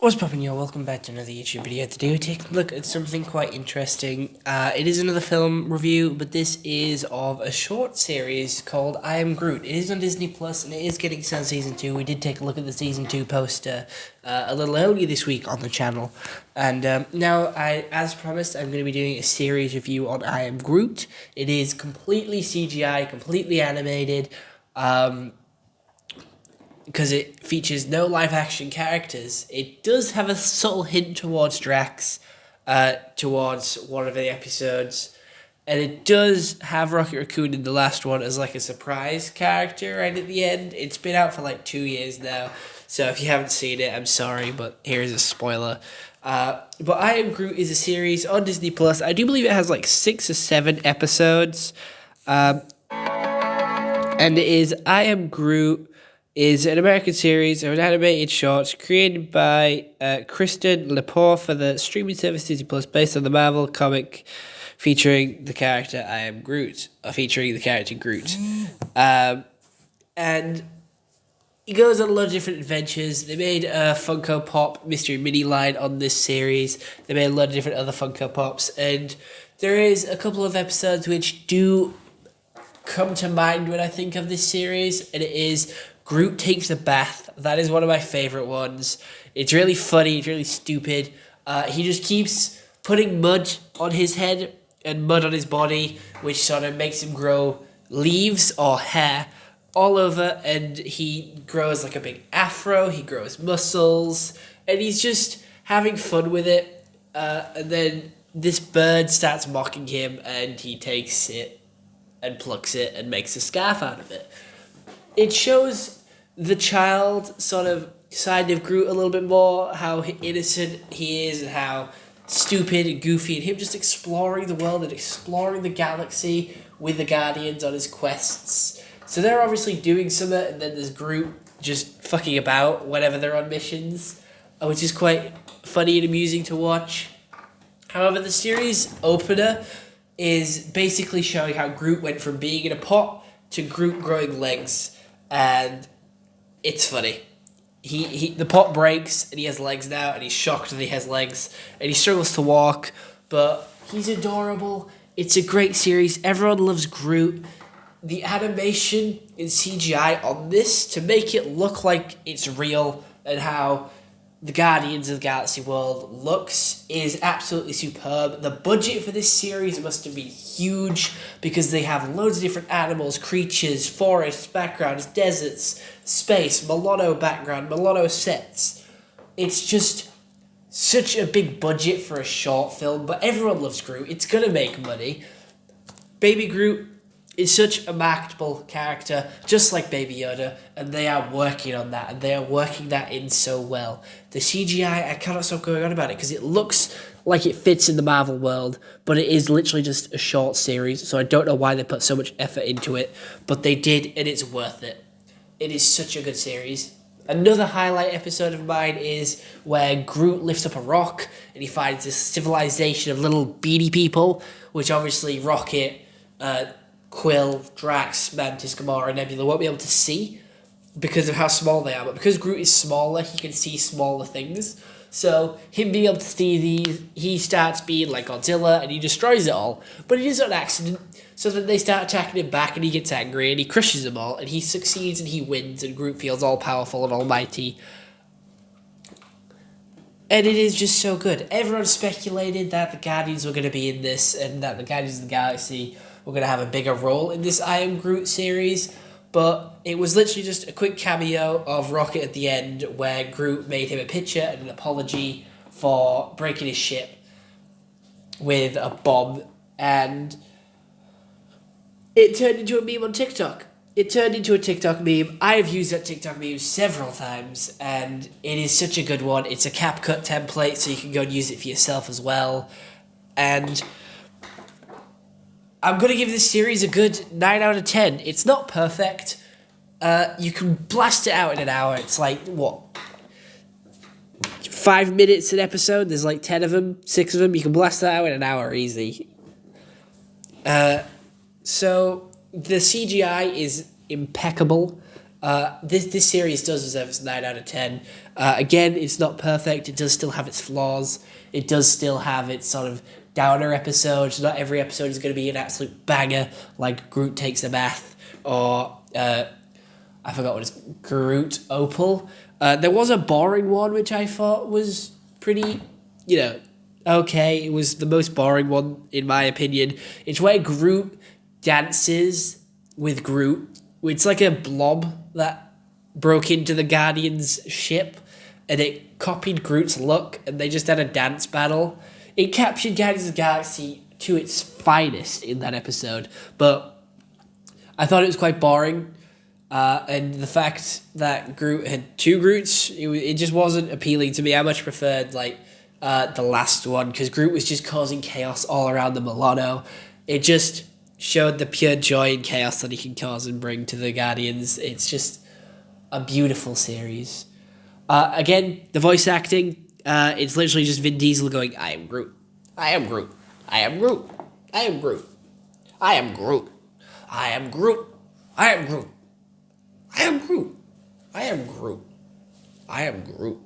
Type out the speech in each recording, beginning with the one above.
What's poppin', y'all? Welcome back to another YouTube video. Today we're taking a look at something quite interesting. It is another film review, but this is of a short series called I Am Groot. It is on Disney Plus, and it is getting some Season 2. We did take a look at the Season 2 poster a little earlier this week on the channel. And now, as promised, I'm going to be doing a series review on I Am Groot. It is completely CGI, completely animated, because it features no live-action characters. It does have a subtle hint towards Drax, towards one of the episodes, and it does have Rocket Raccoon in the last one as like a surprise character right at the end. It's been out for like 2 years now, so if you haven't seen it, I'm sorry, but here's a spoiler. But I Am Groot is a series on Disney Plus. I do believe it has like 6 or 7 episodes, and it is I Am Groot is an American series of an animated short created by Kristen Lepore for the streaming service Disney Plus, based on the Marvel comic featuring the character I Am Groot, or featuring the character Groot. And it goes on a lot of different adventures. They made a Funko Pop Mystery Mini line on this series. They made a lot of different other Funko Pops, and there is a couple of episodes which do come to mind when I think of this series, and it is Groot Takes a Bath. That is one of my favorite ones. It's really funny, it's really stupid. He just keeps putting mud on his head and mud on his body, which sort of makes him grow leaves or hair all over, and he grows like a big afro, he grows muscles, and he's just having fun with it. And then this bird starts mocking him, and he takes it and plucks it and makes a scarf out of it. It shows the child sort of side of Groot a little bit more, how innocent he is and how stupid and goofy, and him just exploring the world and exploring the galaxy with the Guardians on his quests. So they're obviously doing something, and then there's Groot just fucking about whenever they're on missions, which is quite funny and amusing to watch. However, the series opener is basically showing how Groot went from being in a pot to Groot growing legs, and it's funny. The pot breaks, and he has legs now, and he's shocked that he has legs, and he struggles to walk, but he's adorable. It's a great series. Everyone loves Groot. The animation in CGI on this, to make it look like it's real, and how the Guardians of the Galaxy world looks, is absolutely superb. The budget for this series must have been huge, because they have loads of different animals, creatures, forests, backgrounds, deserts, space, mulatto background, mulatto sets. It's just such a big budget for a short film, but everyone loves Groot. It's gonna make money. Baby Groot is such a marketable character, just like Baby Yoda, and they are working on that, and they are working that in so well. The CGI, I cannot stop going on about it, because it looks like it fits in the Marvel world, but it is literally just a short series, so I don't know why they put so much effort into it, but they did, and it's worth it. It is such a good series. Another highlight episode of mine is where Groot lifts up a rock, and he finds this civilization of little beady people, which obviously Rocket, Quill, Drax, Mantis, Gamora, and Nebula won't be able to see because of how small they are. But because Groot is smaller, he can see smaller things. So him being able to see these, he starts being like Godzilla, and he destroys it all. But it is an accident, so then they start attacking him back, and he gets angry, and he crushes them all, and he succeeds, and he wins, and Groot feels all-powerful and almighty. And it is just so good. Everyone speculated that the Guardians were going to be in this, and that the Guardians of the Galaxy were going to have a bigger role in this I Am Groot series, but it was literally just a quick cameo of Rocket at the end, where Groot made him a picture and an apology for breaking his ship with a bomb, and it turned into a meme on TikTok. It turned into a TikTok meme. I have used that TikTok meme several times, and it is such a good one. It's a CapCut template, so you can go and use it for yourself as well, and I'm going to give this series a good 9 out of 10. It's not perfect. You can blast it out in an hour. It's like, what? 5 minutes an episode? There's like 10 of them, 6 of them. You can blast that out in an hour easy. So the CGI is impeccable. This series does deserve its 9 out of 10. Again, it's not perfect. It does still have its flaws. It does still have its sort of downer episodes. Not every episode is going to be an absolute banger, like Groot Takes a Bath, or I forgot what it's, Groot Opal. There was a boring one, which I thought was pretty, okay. It was the most boring one, in my opinion. It's where Groot dances with Groot. It's like a blob that broke into the Guardians' ship, and it copied Groot's look, and they just had a dance battle. It captured Guardians of the Galaxy to its finest in that episode, but I thought it was quite boring. And the fact that Groot had two Groots, it just wasn't appealing to me. I much preferred the last one, because Groot was just causing chaos all around the Milano. It just showed the pure joy and chaos that he can cause and bring to the Guardians. It's just a beautiful series. Again, the voice acting, it's literally just Vin Diesel going, "I am Groot. I am Groot. I am Groot. I am Groot. I am Groot. I am Groot. I am Groot. I am Groot. I am Groot. I am Groot."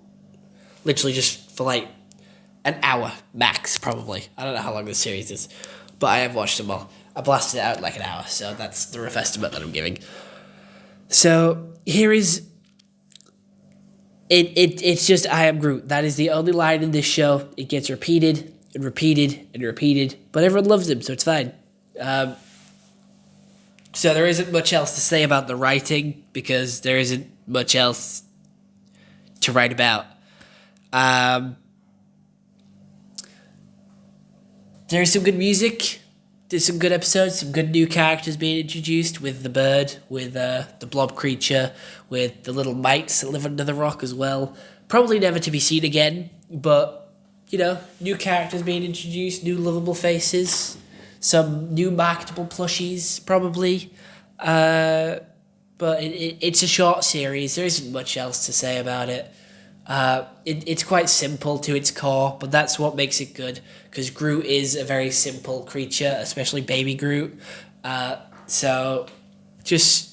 Literally just for like an hour max, probably. I don't know how long this series is, but I have watched them all. I blasted it out in like an hour, so that's the rough estimate that I'm giving. So here is it's just "I am Groot." That is the only line in this show. It gets repeated and repeated and repeated, but everyone loves him, so it's fine. So there isn't much else to say about the writing, because there isn't much else to write about. There's some good music. There's some good episodes, some good new characters being introduced, with the bird, with the blob creature, with the little mites that live under the rock as well. Probably never to be seen again, but, new characters being introduced, new lovable faces, some new marketable plushies, probably. But it's a short series. There isn't much else to say about it. It's quite simple to its core, but that's what makes it good, because Groot is a very simple creature, especially baby Groot. So it's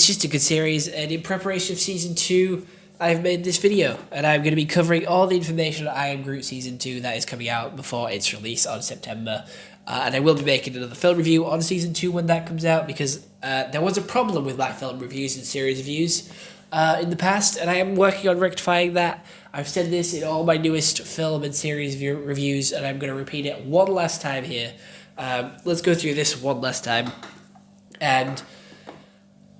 just a good series, and in preparation of season 2, I've made this video, and I'm going to be covering all the information on I Am Groot season 2 that is coming out before its release on September. And I will be making another film review on season 2 when that comes out, because there was a problem with my film reviews and series reviews in the past, and I am working on rectifying that. I've said this in all my newest film and series reviews, and I'm going to repeat it one last time here. Let's go through this one last time. And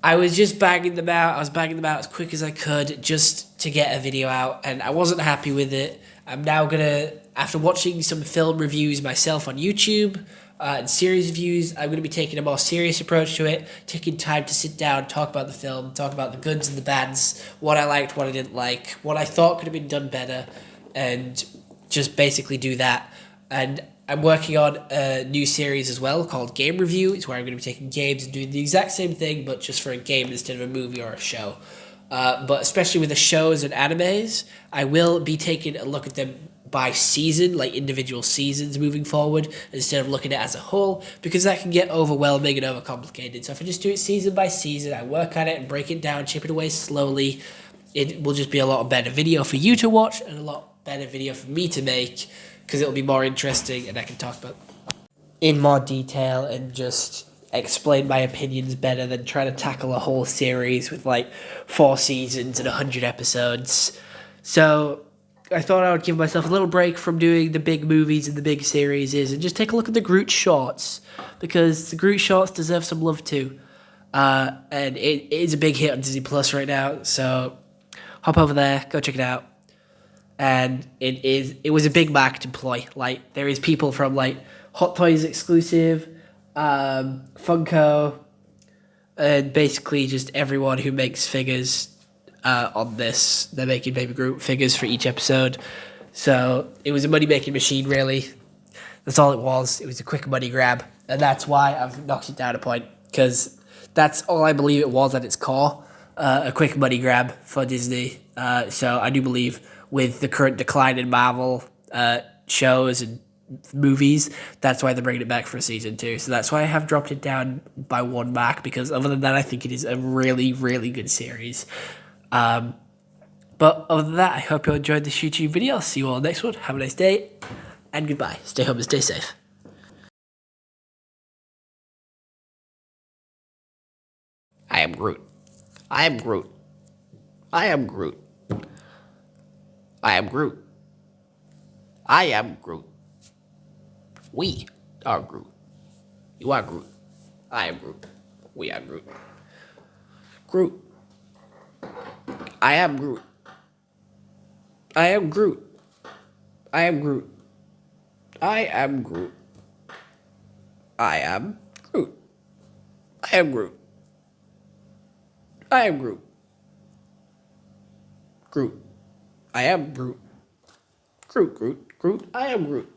I was just banging them out. I was banging them out as quick as I could just to get a video out, and I wasn't happy with it. I'm now going to, after watching some film reviews myself on YouTube and series reviews, I'm going to be taking a more serious approach to it, taking time to sit down, talk about the film, talk about the goods and the bads, what I liked, what I didn't like, what I thought could have been done better, and just basically do that. And I'm working on a new series as well called Game Review. It's where I'm going to be taking games and doing the exact same thing, but just for a game instead of a movie or a show. But especially with the shows and animes, I will be taking a look at them by season, like individual seasons moving forward, instead of looking at it as a whole, because that can get overwhelming and overcomplicated. So if I just do it season by season, I work on it and break it down, chip it away slowly, it will just be a lot better video for you to watch and a lot better video for me to make, because it'll be more interesting and I can talk about in more detail and just explain my opinions better than trying to tackle a whole series with like 4 seasons and 100 episodes. So I thought I would give myself a little break from doing the big movies and the big series and just take a look at the Groot shorts, because the Groot shorts deserve some love too. And it is a big hit on Disney Plus right now, so hop over there, go check it out. And it was a big marketing ploy. Like, there is people from like Hot Toys exclusive, Funko, and basically just everyone who makes figures on this. They're making Baby Groot figures for each episode. So it was a money-making machine, really. That's all it was. It was a quick money grab. And that's why I've knocked it down a point, because that's all I believe it was at its core, a quick money grab for Disney. So I do believe with the current decline in Marvel shows and movies. That's why they're bringing it back for season 2. So that's why I have dropped it down by 1 mark, because other than that, I think it is a really, really good series. But other than that, I hope you enjoyed this YouTube video. I'll see you all in the next one. Have a nice day, and goodbye. Stay home and stay safe. I am Groot. I am Groot. I am Groot. I am Groot. I am Groot. We are Groot. You are Groot. I am Groot. We are Groot. Groot. I am Groot. I am Groot. I am Groot. I am Groot. I am Groot. I am Groot. I am Groot. Groot. I am Groot. Groot, Groot, Groot. I am Groot.